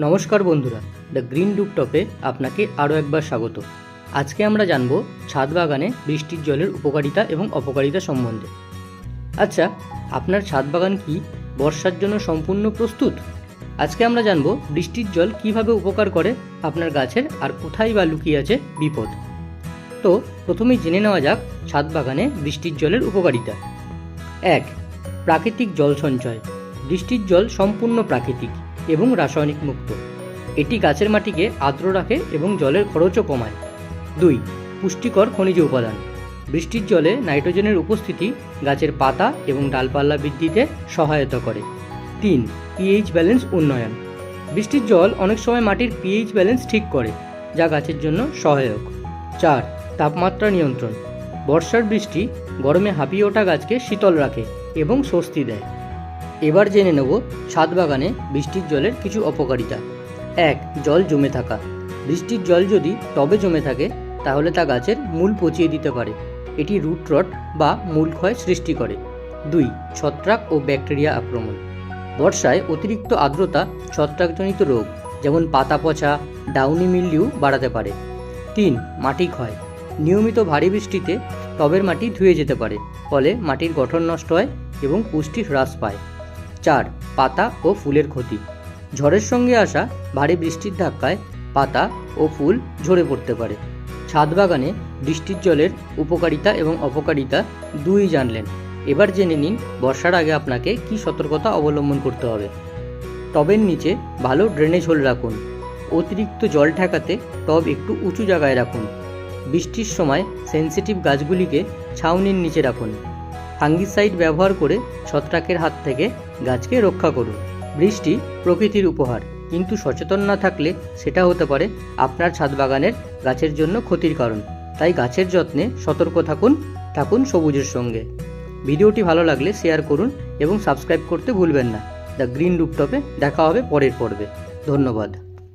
নমস্কার বন্ধুরা, the green রুফটপে আপনাকে আরও একবার স্বাগত। আজকে আমরা জানব ছাদ বাগানে বৃষ্টির জলের উপকারিতা এবং অপকারিতা সম্বন্ধে। আচ্ছা, আপনার ছাদ বাগান কি বর্ষার জন্য সম্পূর্ণ প্রস্তুত? আজকে আমরা জানব বৃষ্টির জল কিভাবে উপকার করে আপনার গাছের, আর কোথায় বা লুকিয়ে আছে বিপদ। তো প্রথমেই জেনে নেওয়া যাক ছাদ বাগানে বৃষ্টির জলের উপকারিতা। 1. প্রাকৃতিক জল সঞ্চয়। বৃষ্টির জল সম্পূর্ণ প্রাকৃতিক এবং রাসায়নিক মুক্ত। এটি গাছের মাটিকে আর্দ্র রাখে এবং জলের খরচও কমায়। 2. পুষ্টিকর খনিজ উপাদান। বৃষ্টির জলে নাইট্রোজেনের উপস্থিতি গাছের পাতা এবং ডালপালা বৃদ্ধিতে সহায়তা করে। 3. পিএইচ ব্যালেন্স উন্নয়ন। বৃষ্টির জল অনেক সময় মাটির পিএইচ ব্যালেন্স ঠিক করে, যা গাছের জন্য সহায়ক। 4. তাপমাত্রা নিয়ন্ত্রণ। বর্ষার বৃষ্টি গরমে হাঁপিয়ে ওঠা গাছকে শীতল রাখে এবং স্বস্তি দেয়। এবার জেনে নেব ছাদ বাগানে বৃষ্টির জলের কিছু অপকারিতা। 1. জল জমে থাকা। বৃষ্টির জল যদি টবে জমে থাকে তাহলে তা গাছের মূল পচিয়ে দিতে পারে। এটি রুট রট বা মূল ক্ষয় সৃষ্টি করে। 2. ছত্রাক ও ব্যাকটেরিয়া আক্রমণ। বর্ষায় অতিরিক্ত আর্দ্রতা ছত্রাকজনিত রোগ যেমন পাতা পচা, ডাউনি মিলডিউ বাড়াতে পারে। 3. মাটি ক্ষয়। নিয়মিত ভারী বৃষ্টিতে টবের মাটি ধুয়ে যেতে পারে, ফলে মাটির গঠন নষ্ট হয় এবং পুষ্টি হ্রাস পায়। 4. পাতা ও ফুলের ক্ষতি। ঝড়ের সঙ্গে আসা ভারী বৃষ্টির ধাক্কায় পাতা ও ফুল ঝরে পড়তে পারে। ছাদ বাগানে বৃষ্টির জলের উপকারিতা এবং অপকারিতা দুই জানলেন। এবার জেনে নিন বর্ষার আগে আপনাকে কি সতর্কতা অবলম্বন করতে হবে। টবের নিচে ভালো ড্রেনেজ হোল রাখুন। অতিরিক্ত জল ঠেকাতে টব একটু উঁচু জায়গায় রাখুন। বৃষ্টির সময় সেনসিটিভ গাছগুলিকে ছাউনির নিচে রাখুন। ফাঙ্গিসাইড ব্যবহার করে ছত্রাকের হাত থেকে গাছকে রক্ষা করুন। বৃষ্টি প্রকৃতির উপহার, কিন্তু সচেতন না থাকলে সেটা হতে পারে আপনার ছাদ বাগানের গাছের জন্য ক্ষতির কারণ। তাই গাছের যত্নে সতর্ক থাকুন সবুজের সঙ্গে। ভিডিওটি ভালো লাগলে শেয়ার করুন এবং সাবস্ক্রাইব করতে ভুলবেন না। দ্য গ্রিন রুফটপে দেখা হবে পরের পর্বে। ধন্যবাদ।